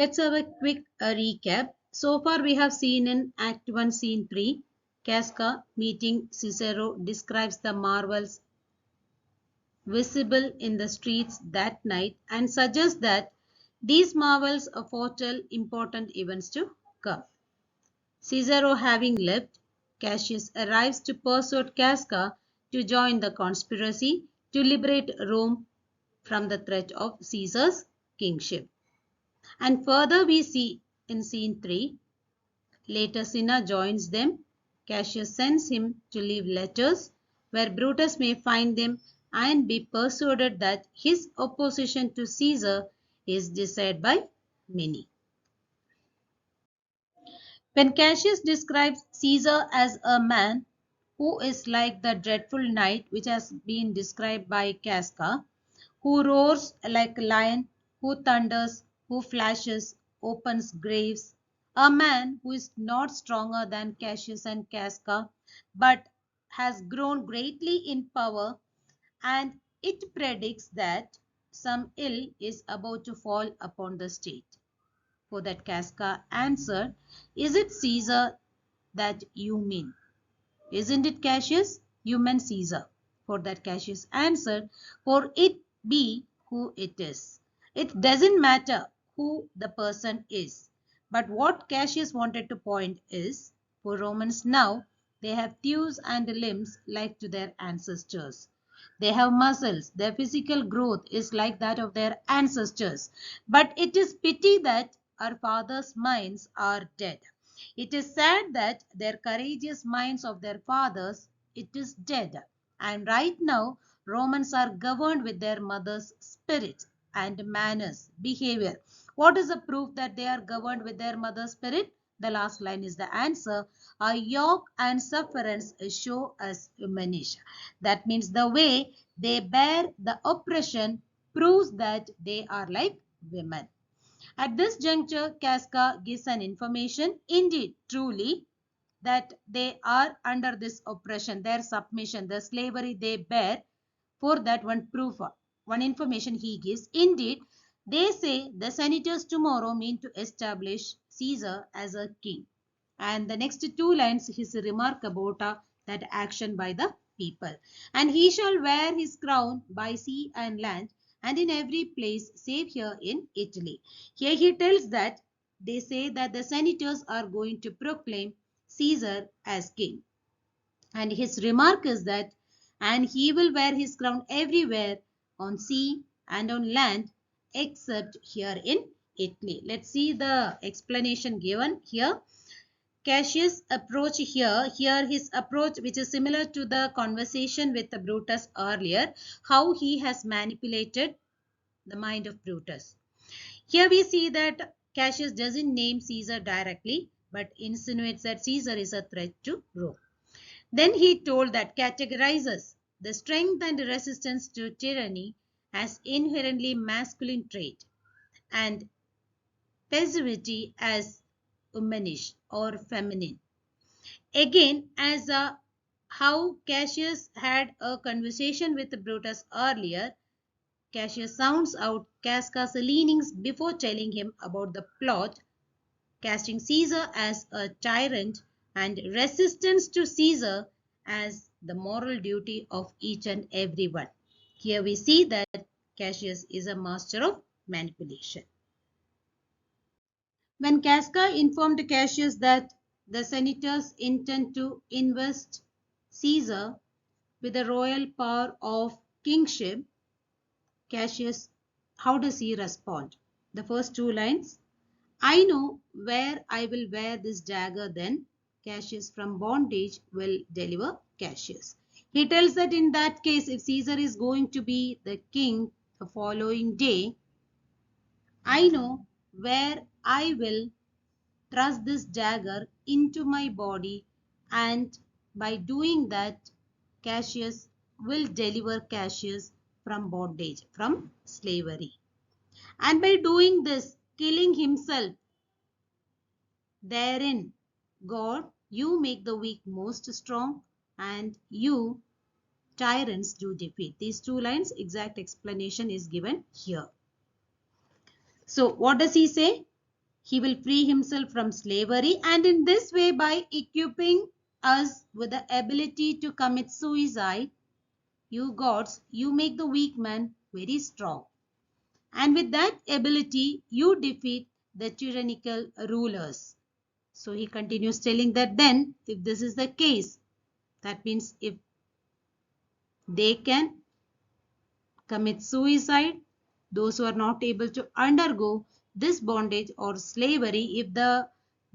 Let's have a quick recap. So far we have seen in Act 1, Scene 3, Casca meeting Cicero describes the marvels visible in the streets that night and suggests that these marvels foretell important events to come. Cicero having left, Cassius arrives to persuade Casca to join the conspiracy to liberate Rome from the threat of Caesar's kingship. And further we see in scene 3, later Cinna joins them. Cassius sends him to leave letters where Brutus may find them and be persuaded that his opposition to Caesar is desired by many. When Cassius describes Caesar as a man who is like the dreadful night which has been described by Casca, who roars like a lion, who thunders, who flashes, opens graves, a man who is not stronger than Cassius and Casca, but has grown greatly in power, and it predicts that some ill is about to fall upon the state. For that Casca answered, "Is it Caesar that you mean? Isn't it Cassius? You meant Caesar." For that Cassius answered, "For it be who it is. It doesn't matter who the person is." But what Cassius wanted to point is, for Romans now, they have thews and limbs like to their ancestors. They have muscles. Their physical growth is like that of their ancestors. But it is pity that our fathers' minds are dead. It is sad that their courageous minds of their fathers, it is dead. And right now, Romans are governed with their mother's spirit and manners, behavior. What is the proof that they are governed with their mother's spirit? The last line is the answer. Our yoke and sufferance show us humanish. That means the way they bear the oppression proves that they are like women. At this juncture, Casca gives an information, indeed, truly, that they are under this oppression, their submission, the slavery they bear. For that one proof, one information he gives, indeed, they say the senators tomorrow mean to establish Caesar as a king. And the next two lines, his remark about that action by the people. And he shall wear his crown by sea and land and in every place save here in Italy. Here he tells that they say that the senators are going to proclaim Caesar as king. And his remark is that, and he will wear his crown everywhere on sea and on land except here in Italy. Let's see the explanation given here. Cassius' approach here his approach which is similar to the conversation with Brutus earlier, how he has manipulated the mind of Brutus. Here we see that Cassius doesn't name Caesar directly, but insinuates that Caesar is a threat to Rome. Then he told that categorizes the strength and resistance to tyranny as inherently masculine trait and passivity as womanish or feminine. Again, as how Cassius had a conversation with Brutus earlier, Cassius sounds out Casca's leanings before telling him about the plot, casting Caesar as a tyrant and resistance to Caesar as the moral duty of each and every one. Here we see that Cassius is a master of manipulation. When Casca informed Cassius that the senators intend to invest Caesar with the royal power of kingship, Cassius, how does he respond? The first two lines, "I know where I will wear this dagger then. Cassius from bondage will deliver Cassius." He tells that in that case, if Caesar is going to be the king the following day, I know where I will thrust this dagger into my body, and by doing that, Cassius will deliver Cassius from bondage, from slavery. And by doing this, killing himself, therein, God, you make the weak most strong, and you, tyrants, do defeat. These two lines, exact explanation is given here. So, what does he say? He will free himself from slavery, and in this way, by equipping us with the ability to commit suicide, you gods, you make the weak man very strong. And with that ability, you defeat the tyrannical rulers. So he continues telling that then, if this is the case, that means if they can commit suicide, those who are not able to undergo this bondage or slavery, if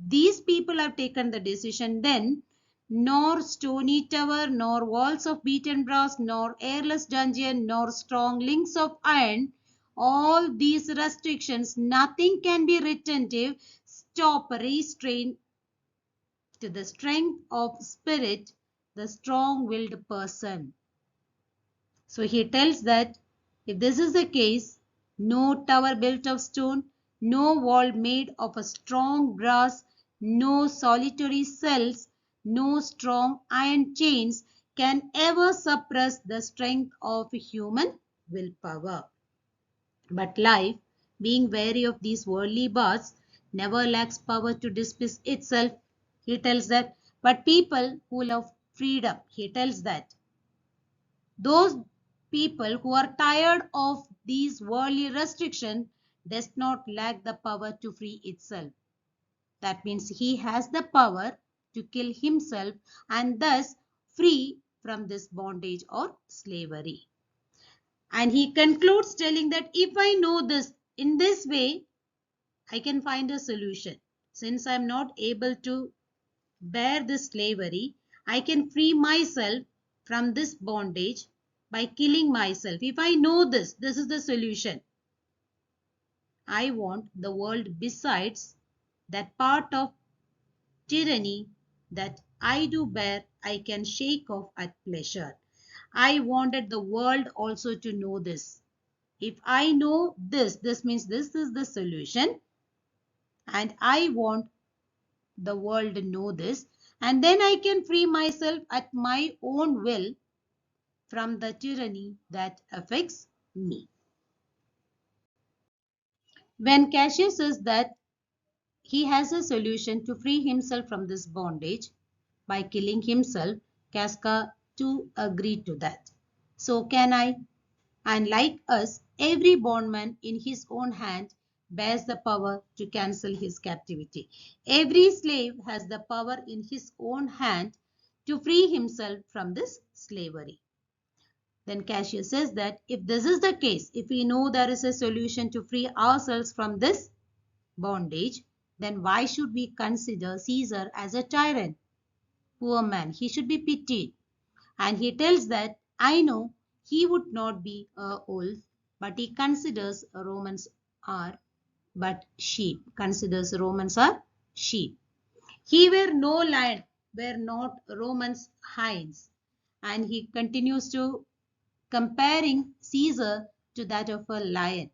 these people have taken the decision, then nor stony tower, nor walls of beaten brass, nor airless dungeon, nor strong links of iron, all these restrictions, nothing can be retentive, stop, restrain to the strength of spirit, the strong-willed person. So he tells that if this is the case, no tower built of stone, no wall made of a strong brass, no solitary cells, no strong iron chains can ever suppress the strength of human willpower. But life, being wary of these worldly bars, never lacks power to dismiss itself. He tells that, but people who love freedom, he tells that those people who are tired of these worldly restrictions does not lack the power to free itself. That means he has the power to kill himself and thus free from this bondage or slavery. And he concludes telling that if I know this, in this way, I can find a solution. Since I am not able to bear this slavery, I can free myself from this bondage by killing myself. If I know this, this is the solution. I want the world besides that part of tyranny that I do bear, I can shake off at pleasure. I wanted the world also to know this. If I know this, this means this is the solution, and I want the world to know this, and then I can free myself at my own will from the tyranny that affects me. When Cassius says that he has a solution to free himself from this bondage by killing himself, Casca too agreed to that. So can I? And like us, every bondman in his own hand bears the power to cancel his captivity. Every slave has the power in his own hand to free himself from this slavery. Then Cassius says that if this is the case, if we know there is a solution to free ourselves from this bondage, then why should we consider Caesar as a tyrant? Poor man, he should be pitied. And he tells that I know he would not be a wolf, but he considers Romans are but sheep. Considers Romans are sheep. He were no lion, were not Romans hinds. And he continues to comparing Caesar to that of a lion.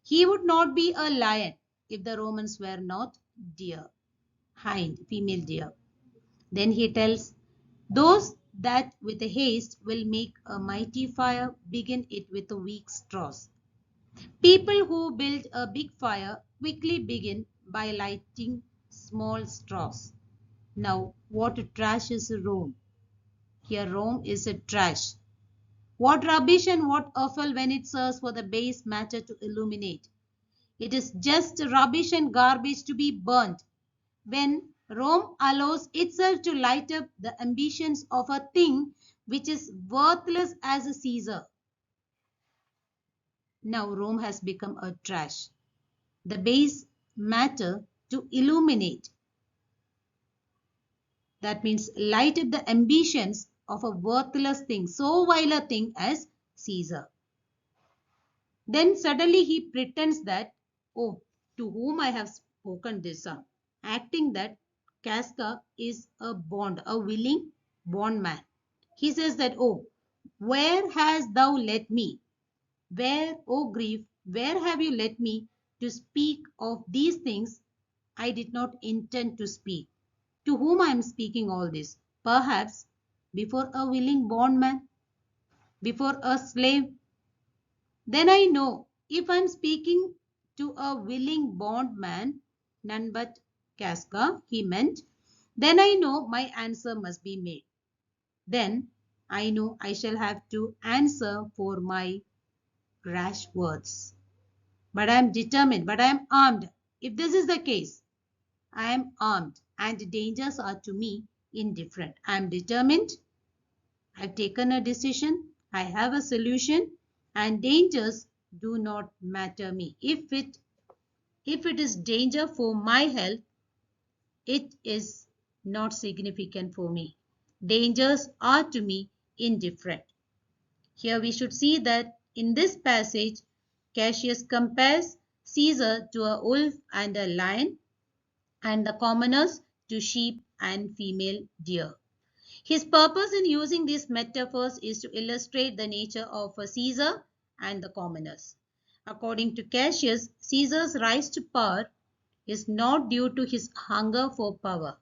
He would not be a lion if the Romans were not deer, hind, female deer. Then he tells, those that with haste will make a mighty fire, begin it with a weak straws. People who build a big fire quickly begin by lighting small straws. Now, what trash is Rome? Here Rome is a trash. What rubbish and what offal when it serves for the base matter to illuminate. It is just rubbish and garbage to be burnt. When Rome allows itself to light up the ambitions of a thing which is worthless as a Caesar. Now Rome has become a trash. The base matter to illuminate. That means light up the ambitions of a worthless thing, so vile a thing as Caesar. Then suddenly he pretends that, oh, to whom I have spoken this song, acting that Casca is a willing bondman. He says that, oh, where hast thou led me? Where, O grief, where have you led me to speak of these things I did not intend to speak? To whom I am speaking all this? Perhaps before a willing bondman, before a slave. Then I know if I am speaking to a willing bondman, none but Casca, he meant, then I know my answer must be made. Then I know I shall have to answer for my rash words. But I am determined, but I am armed. If this is the case, I am armed and dangers are to me indifferent. I am determined. I've taken a decision. I have a solution and dangers do not matter me. If it is danger for my health, it is not significant for me. Dangers are to me indifferent. Here we should see that in this passage, Cassius compares Caesar to a wolf and a lion, and the commoners to sheep and female deer. His purpose in using these metaphors is to illustrate the nature of a Caesar and the commoners. According to Cassius, Caesar's rise to power is not due to his hunger for power.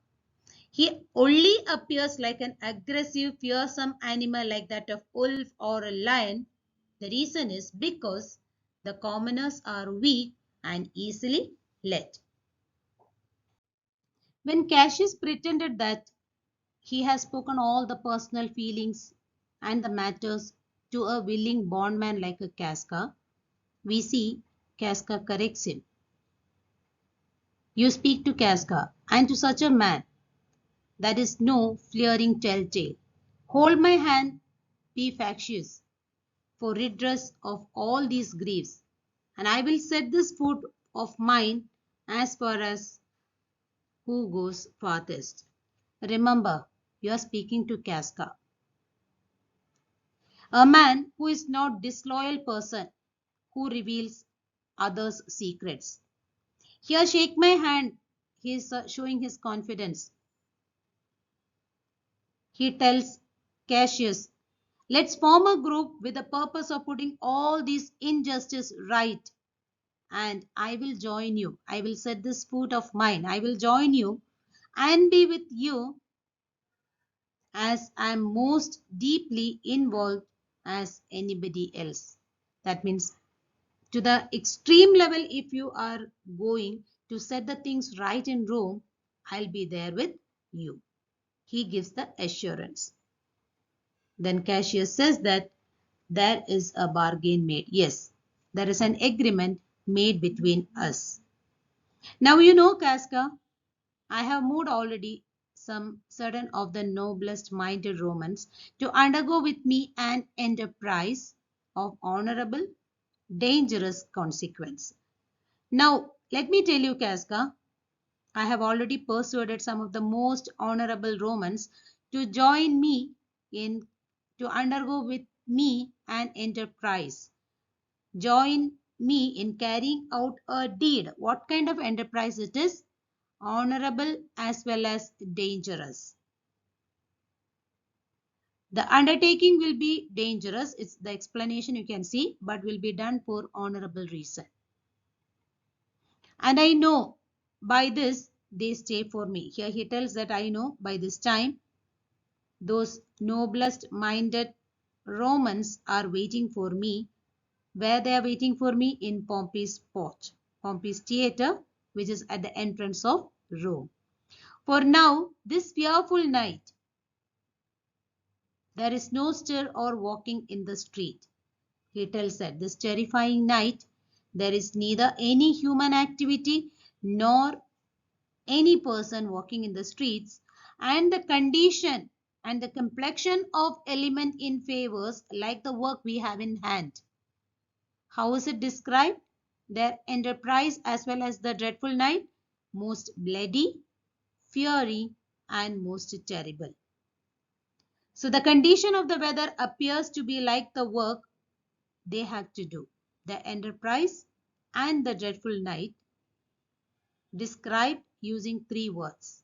He only appears like an aggressive, fearsome animal like that of wolf or a lion. The reason is because the commoners are weak and easily led. When Cassius pretended that he has spoken all the personal feelings and the matters to a willing bondman like a Casca, we see Casca corrects him. You speak to Casca, and to such a man, that is no fleering telltale. Hold my hand, be factious, for redress of all these griefs, and I will set this foot of mine as far as who goes farthest. Remember, you are speaking to Casca, a man who is not disloyal person who reveals others' secrets. Here, shake my hand. He is showing his confidence. He tells Cassius, let's form a group with the purpose of putting all these injustice right. And I will join you. I will set this foot of mine. I will join you and be with you as I am most deeply involved as anybody else. That means to the extreme level, if you are going to set the things right in Rome, I'll be there with you. He gives the assurance. Then Cassius says that there is a bargain made. Yes, there is an agreement made between us. Now you know, Casca, I have moved already some certain of the noblest minded Romans to undergo with me an enterprise of honorable, dangerous consequence. Now, let me tell you, Casca, I have already persuaded some of the most honorable Romans to join me to undergo with me an enterprise. Join me in carrying out a deed. What kind of enterprise it is? Honorable as well as dangerous. The undertaking will be dangerous. It's the explanation you can see, but will be done for honorable reason. And I know by this they stay for me. Here he tells that I know by this time those noblest minded Romans are waiting for me. Where they are waiting for me? In Pompey's porch, Pompey's theater, which is at the entrance of Rome. For now, this fearful night, there is no stir or walking in the street. He tells that this terrifying night, there is neither any human activity nor any person walking in the streets, and the condition and the complexion of element in favors like the work we have in hand. How is it described? Their enterprise as well as the dreadful night, most bloody, fiery, and most terrible. So the condition of the weather appears to be like the work they have to do. The enterprise and the dreadful night described using 3 words.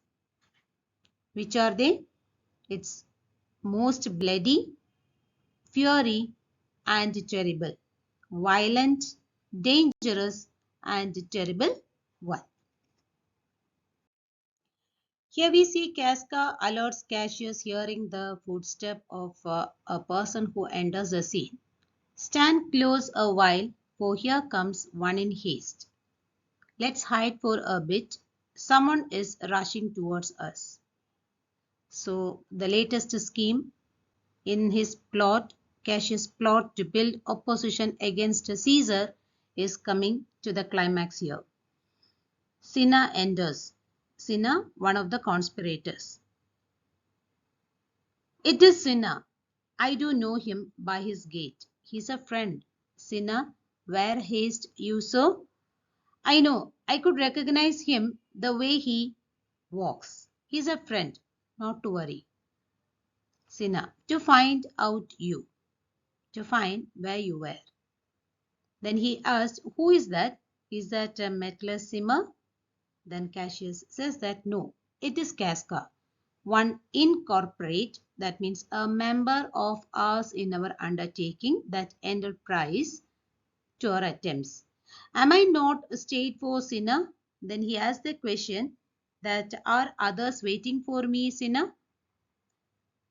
Which are they? It's most bloody, fiery, and terrible. Violent, dangerous, and terrible one. Here we see Casca alerts Cassius hearing the footstep of a person who enters the scene. Stand close a while, for here comes one in haste. Let's hide for a bit someone is rushing towards us. So the latest scheme in his plot, Cassius' plot to build opposition against Caesar, is coming to the climax here. Cinna enters. Cinna, one of the conspirators. It is Cinna. I do know him by his gait. He's a friend. Cinna, where haste you so? I know. I could recognize him the way he walks. He's a friend. Not to worry. Cinna, to find out you. To find where you were. Then he asked, who is that? Is that Metellus? Then Cassius says that no, it is Casca, one incorporate, that means a member of ours in our undertaking, that enterprise to our attempts. Am I not stayed for Cinna? Then he asked the question that are others waiting for me, Cinna?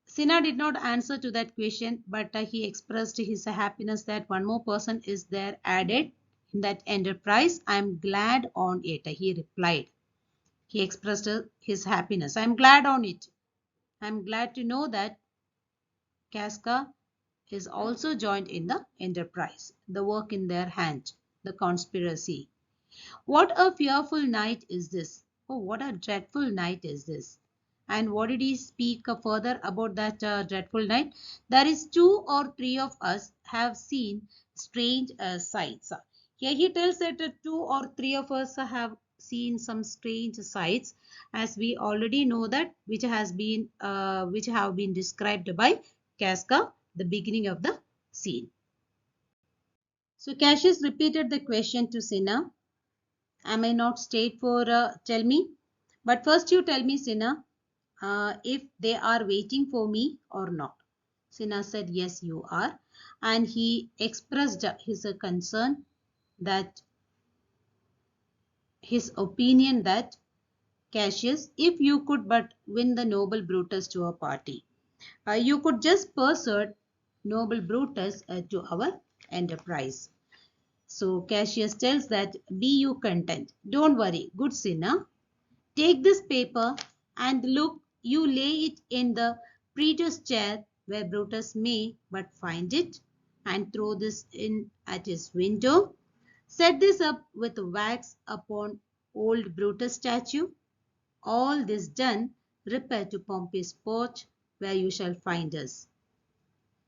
Cinna did not answer to that question, but he expressed his happiness that one more person is there added in that enterprise. I am glad on it, he replied. He expressed his happiness. I am glad on it. I am glad to know that Casca is also joined in the enterprise, the work in their hand, the conspiracy. What a fearful night is this! Oh, what a dreadful night is this! And what did he speak further about that dreadful night? There is 2 or 3 of us have seen strange sights. Here he tells that 2 or 3 of us have seen some strange sights, as we already know that which have been described by Casca, the beginning of the scene. So Cassius repeated the question to Cinna. Am I not stayed for tell me? But first you tell me, Cinna, if they are waiting for me or not. Cinna said, yes, you are. And he expressed his concern that his opinion that Cassius, if you could but win the noble Brutus to a party, you could just persuade noble Brutus to our enterprise. So Cassius tells that be you content. Don't worry, good Cinna. Take this paper and look, you lay it in the praetor's chair where Brutus may but find it, and throw this in at his window. Set this up with wax upon old Brutus statue. All this done, repair to Pompey's porch where you shall find us.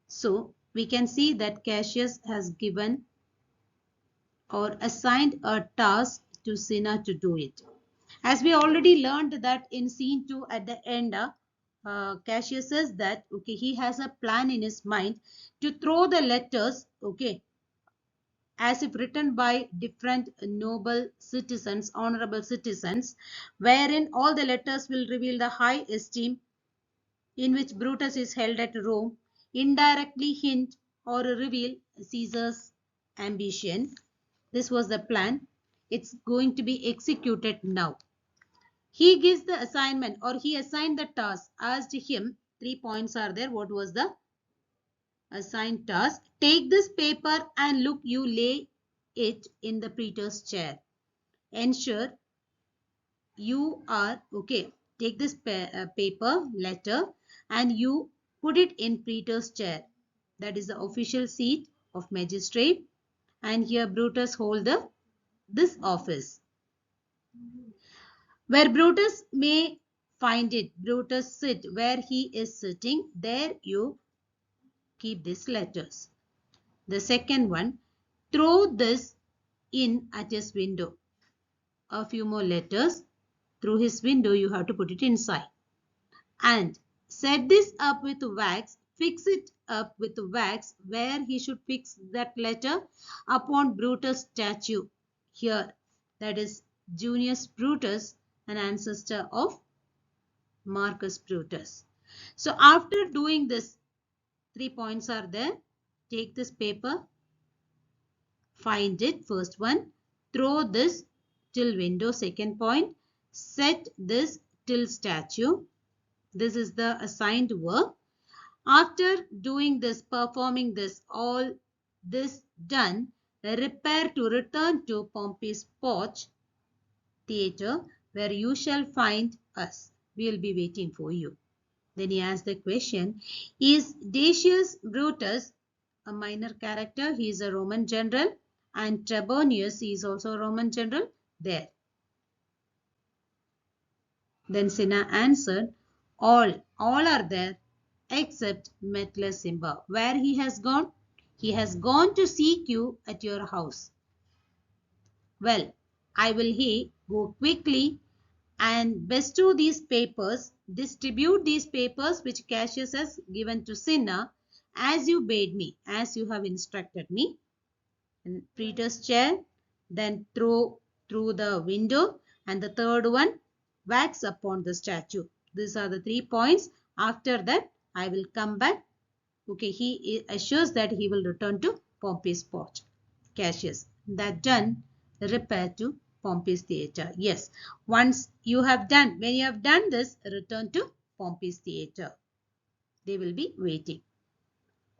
So we can see that Cassius has given or assigned a task to Cinna to do it. As we already learned that in scene 2 at the end, Cassius says that okay, he has a plan in his mind to throw the letters, okay, as if written by different noble citizens, honorable citizens, wherein all the letters will reveal the high esteem in which Brutus is held at Rome, indirectly hint or reveal Caesar's ambition. This was the plan. It's going to be executed now. He gives the assignment, or he assigned the task, asked him, 3 points are there. What was the assigned task? Take this paper and look, you lay it in the praetor's chair. Ensure you are, okay, take this paper, letter, and you put it in praetor's chair. That is the official seat of magistrate. And here Brutus hold this office. Where Brutus may find it, Brutus sit where he is sitting, there you keep these letters. The second one, throw this in at his window. A few more letters. Through his window, you have to put it inside. And set this up with wax, fix it up with wax where he should fix that letter upon Brutus' statue. Here, that is Junius Brutus, an ancestor of Marcus Brutus. So after doing this, 3 points are there. Take this paper, find it, first one, throw this till window, second point, set this till statue. This is the assigned work. After doing this, performing this, all this done, repair to return to Pompey's porch theater where you shall find us. We will be waiting for you. Then he asked the question, is Decius Brutus a minor character? He is a Roman general, and Trebonius is also a Roman general there. Then Cinna answered, all are there except Metellus. Where he has gone? He has gone to seek you at your house. Well, I will go quickly and bestow these papers, distribute these papers which Cassius has given to Cinna, as you bade me, as you have instructed me. And Praetor's chair, then throw through the window, and the third one, wax upon the statue. These are the 3 points. After that, I will come back. Okay, he assures that he will return to Pompey's porch. Cassius, that done, repair to Pompey's theatre. Yes, once you have done, when you have done this, return to Pompey's theatre. They will be waiting.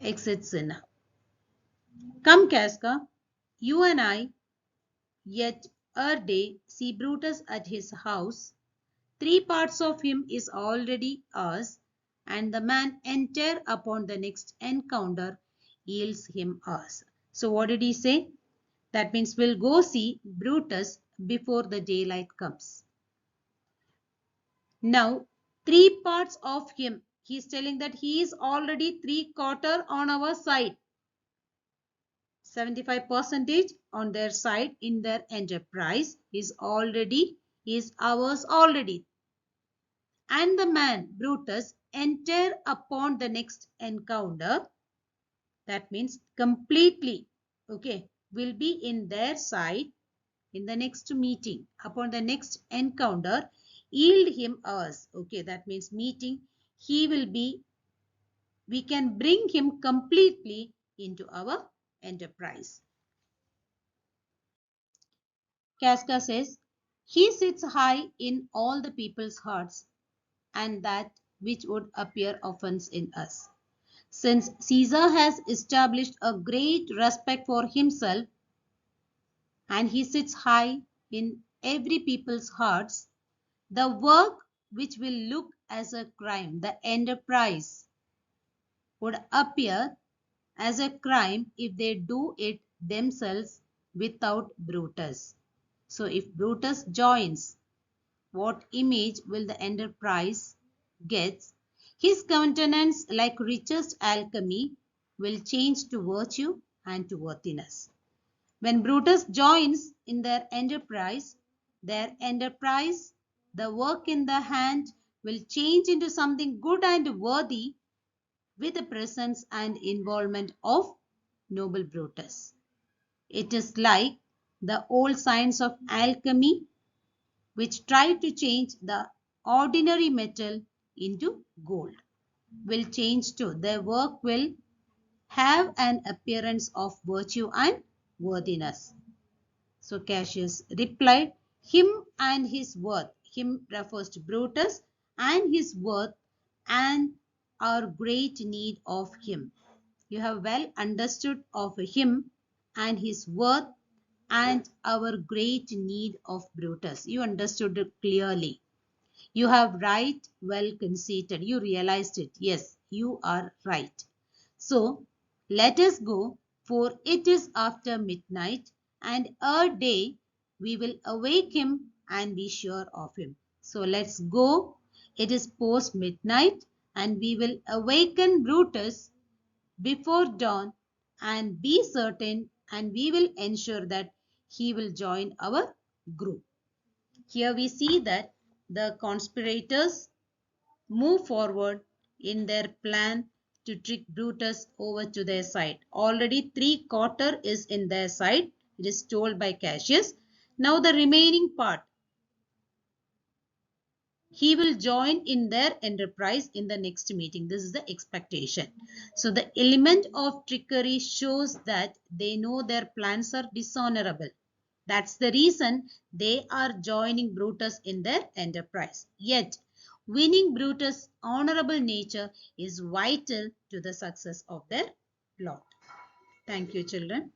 Exit Cinna. Come, Casca, you and I, yet a day, see Brutus at his house. 3 parts of him is already ours, and the man enter upon the next encounter yields him ours. So what did he say? That means we'll go see Brutus before the daylight comes. Now, 3 parts of him. He's telling that he is already 3/4 on our side. 75% on their side in their enterprise is ours already. And the man, Brutus, enter upon the next encounter. That means completely, okay, will be in their side in the next meeting. Upon the next encounter, yield him ours. Okay, that means meeting. He will be, we can bring him completely into our enterprise. Casca says, he sits high in all the people's hearts, and that which would appear offense in us. Since Caesar has established a great respect for himself, and he sits high in every people's hearts, the work which will look as a crime, the enterprise, would appear as a crime if they do it themselves without Brutus. So if Brutus joins, what image will the enterprise get? His countenance, like richest alchemy, will change to virtue and to worthiness. When Brutus joins in their enterprise, the work in the hand, will change into something good and worthy with the presence and involvement of noble Brutus. It is like the old science of alchemy, which tried to change the ordinary metal into gold. Will change too. Their work will have an appearance of virtue and worthiness. So Cassius replied, him and his worth. Him refers to Brutus, and his worth and our great need of him. You have well understood of him and his worth and our great need of Brutus. You understood it clearly. You have right well conceited. You realized it. Yes, you are right. So let us go, for it is after midnight, and a day we will awake him and be sure of him. So let's go. It is post midnight, and we will awaken Brutus before dawn and be certain, and we will ensure that he will join our group. Here we see that the conspirators move forward in their plan to trick Brutus over to their side. Already 3/4 is in their side. It is told by Cassius. Now the remaining part, he will join in their enterprise in the next meeting. This is the expectation. So the element of trickery shows that they know their plans are dishonorable. That's the reason they are joining Brutus in their enterprise. Yet, winning Brutus' honorable nature is vital to the success of their plot. Thank you, children.